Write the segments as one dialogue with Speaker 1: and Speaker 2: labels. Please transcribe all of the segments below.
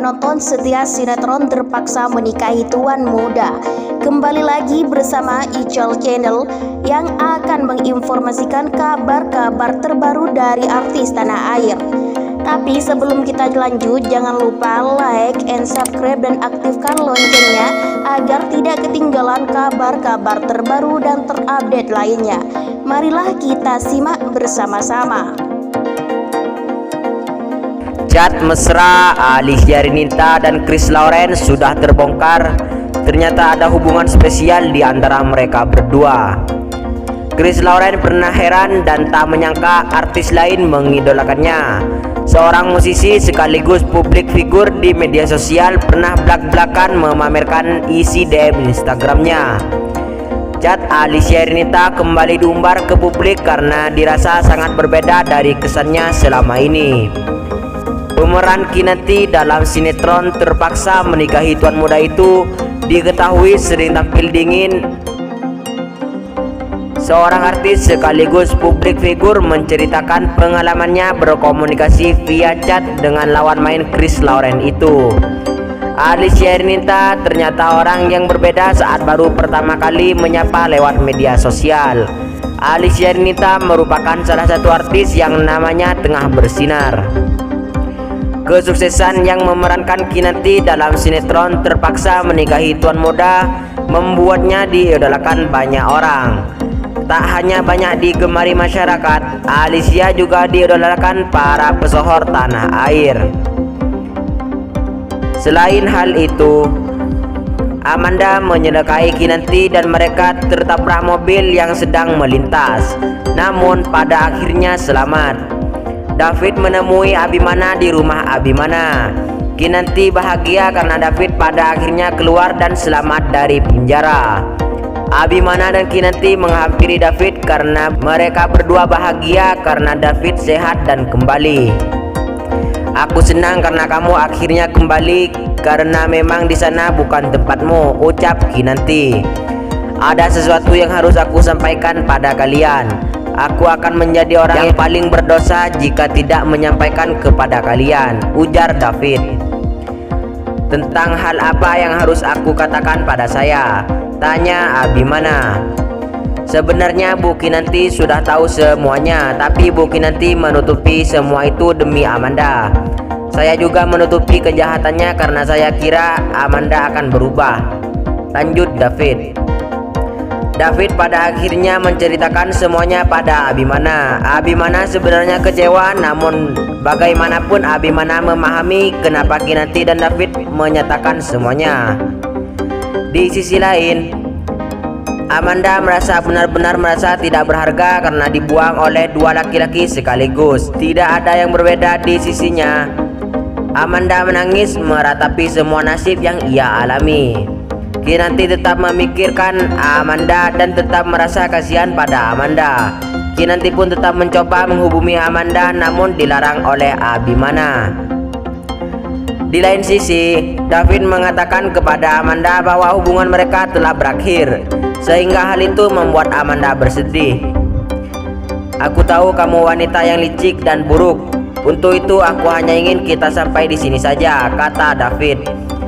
Speaker 1: penonton setia sinetron terpaksa menikahi tuan muda. Kembali lagi bersama Ical Channel yang akan menginformasikan kabar-kabar terbaru dari artis tanah air. Tapi sebelum kita lanjut, jangan lupa like and subscribe dan aktifkan loncengnya agar tidak ketinggalan kabar-kabar terbaru dan terupdate lainnya. Marilah kita simak bersama-sama.
Speaker 2: Chat mesra Alicia Renita dan Chris Lauren sudah terbongkar. Ternyata ada hubungan spesial di antara mereka berdua. Chris Lauren pernah heran dan tak menyangka artis lain mengidolakannya. Seorang musisi sekaligus publik figur di media sosial pernah blak-blakan memamerkan isi DM Instagramnya. Chat Alicia Renita kembali diumbar ke publik karena dirasa sangat berbeda dari kesannya selama ini. Pemeran Kinanti dalam sinetron terpaksa menikahi tuan muda itu diketahui sering tampil dingin. Seorang artis sekaligus publik figur menceritakan pengalamannya berkomunikasi via chat dengan lawan main Chris Lauren itu. Alicia Renita ternyata orang yang berbeda saat baru pertama kali menyapa lewat media sosial. Alicia Renita merupakan salah satu artis yang namanya tengah bersinar. Kesuksesan yang memerankan Kinanti dalam sinetron terpaksa menikahi tuan muda membuatnya diidolakan banyak orang. Tak hanya banyak digemari masyarakat, Alicia juga diidolakan para pesohor tanah air. Selain hal itu, Amanda menyukai Kinanti dan mereka tertabrak mobil yang sedang melintas. Namun pada akhirnya selamat. David menemui Abimana di rumah Abimana. Kinanti bahagia karena David pada akhirnya keluar dan selamat dari penjara. Abimana dan Kinanti menghampiri David karena mereka berdua bahagia karena David sehat dan kembali. Aku senang karena kamu akhirnya kembali karena memang di sana bukan tempatmu, ucap Kinanti. Ada sesuatu yang harus aku sampaikan pada kalian. Aku akan menjadi orang yang paling berdosa jika tidak menyampaikan kepada kalian, ujar David. Tentang hal apa yang harus aku katakan pada saya? Tanya Abimana. Sebenarnya Bu Kinanti sudah tahu semuanya, tapi Bu Kinanti menutupi semua itu demi Amanda. Saya juga menutupi kejahatannya karena saya kira Amanda akan berubah, lanjut David. David pada akhirnya menceritakan semuanya pada Abimana. Abimana sebenarnya kecewa, namun bagaimanapun Abimana memahami kenapa Kinanti dan David menyatakan semuanya. Di sisi lain, Amanda benar-benar merasa tidak berharga karena dibuang oleh dua laki-laki sekaligus. Tidak ada yang berbeda di sisinya. Amanda menangis meratapi semua nasib yang ia alami. Kinanti tetap memikirkan Amanda dan tetap merasa kasihan pada Amanda. Kinanti pun tetap mencoba menghubungi Amanda namun dilarang oleh Abimana. Di lain sisi, David mengatakan kepada Amanda bahwa hubungan mereka telah berakhir, sehingga hal itu membuat Amanda bersedih. Aku tahu kamu wanita yang licik dan buruk. Untuk itu aku hanya ingin kita sampai di sini saja, kata David.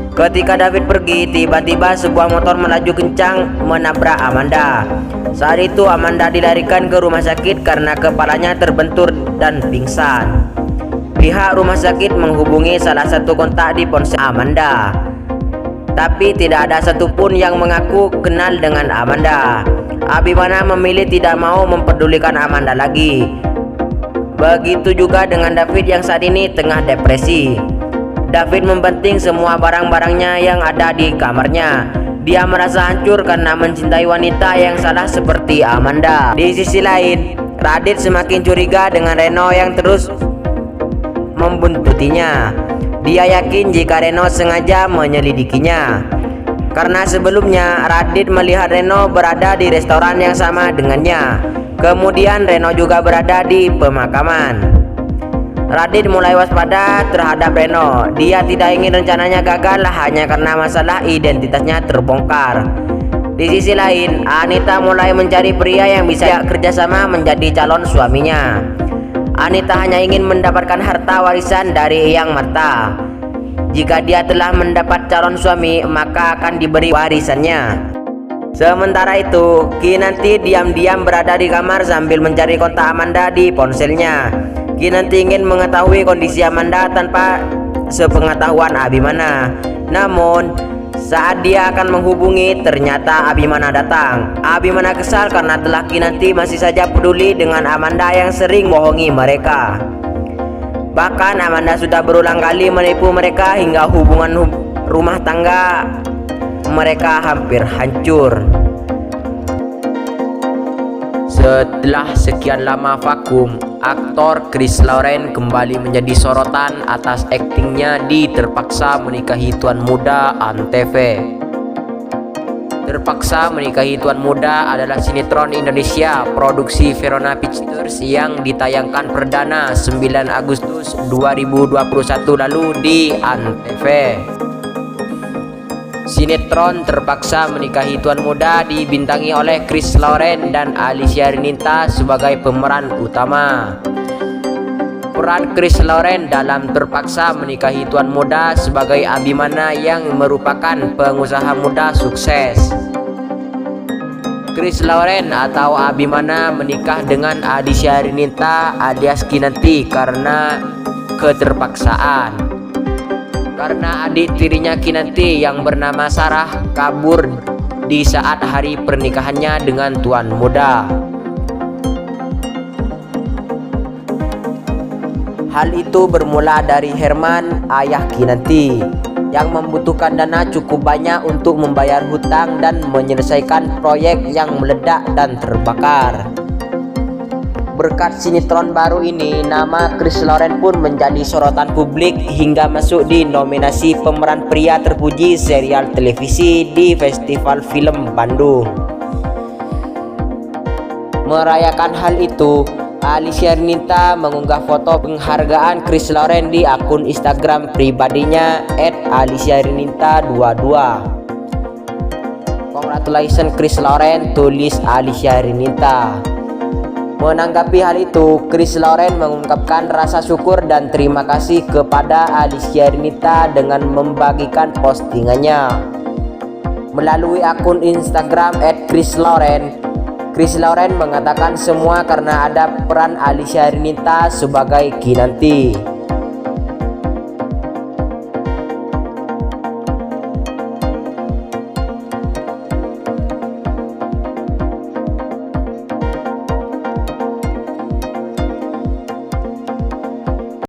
Speaker 2: Ketika David pergi, tiba-tiba sebuah motor melaju kencang menabrak Amanda. Saat itu Amanda dilarikan ke rumah sakit karena kepalanya terbentur dan pingsan. Pihak rumah sakit menghubungi salah satu kontak di ponsel Amanda, tapi tidak ada satupun yang mengaku kenal dengan Amanda. Abimana memilih tidak mau mempedulikan Amanda lagi. Begitu juga dengan David yang saat ini tengah depresi. David membanting semua barang-barangnya yang ada di kamarnya. Dia merasa hancur karena mencintai wanita yang salah seperti Amanda. Di sisi lain, Radit semakin curiga dengan Reno yang terus membuntutinya. Dia yakin jika Reno sengaja menyelidikinya, karena sebelumnya Radit melihat Reno berada di restoran yang sama dengannya. Kemudian Reno juga berada di pemakaman. Radit mulai waspada terhadap Reno. Dia tidak ingin rencananya gagal hanya karena masalah identitasnya terbongkar. Di sisi lain, Anita mulai mencari pria yang bisa kerjasama menjadi calon suaminya. Anita hanya ingin mendapatkan harta warisan dari Eyang Marta. Jika dia telah mendapat calon suami, maka akan diberi warisannya. Sementara itu, Kinanti diam-diam berada di kamar sambil mencari kontak Amanda di ponselnya. Kinanti ingin mengetahui kondisi Amanda tanpa sepengetahuan Abimana. Namun, saat dia akan menghubungi, ternyata Abimana datang. Abimana kesal karena telah Kinanti masih saja peduli dengan Amanda yang sering bohongi mereka. Bahkan Amanda sudah berulang kali menipu mereka hingga hubungan rumah tangga mereka hampir hancur. Setelah sekian lama vakum, aktor Chris Lauren kembali menjadi sorotan atas aktingnya di Terpaksa Menikahi Tuan Muda Antv. Terpaksa Menikahi Tuan Muda adalah sinetron Indonesia produksi Verona Pictures yang ditayangkan perdana 9 Agustus 2021 lalu di Antv. Sinetron Terpaksa Menikahi Tuan Muda dibintangi oleh Chris Lauren dan Alicia Rininta sebagai pemeran utama. Peran Chris Lauren dalam Terpaksa Menikahi Tuan Muda sebagai Abimana yang merupakan pengusaha muda sukses. Chris Lauren atau Abimana menikah dengan Alicia Rininta alias Kinanti karena keterpaksaan. Karena adik tirinya Kinanti yang bernama Sarah kabur di saat hari pernikahannya dengan Tuan Muda. Hal itu bermula dari Herman, ayah Kinanti, yang membutuhkan dana cukup banyak untuk membayar hutang dan menyelesaikan proyek yang meledak dan terbakar. Berkat sinetron baru ini, nama Chris Lauren pun menjadi sorotan publik hingga masuk di nominasi pemeran pria terpuji serial televisi di Festival Film Bandung. Merayakan hal itu, Alicia Rininta mengunggah foto penghargaan Chris Lauren di akun Instagram pribadinya @aliciarininta22. Congratulations Chris Lauren, tulis Alicia Rininta. Menanggapi hal itu, Chris Lauren mengungkapkan rasa syukur dan terima kasih kepada Alicia Rininta dengan membagikan postingannya melalui akun Instagram @chrislauren. Chris Lauren mengatakan semua karena ada peran Alicia Rininta sebagai Kinanti.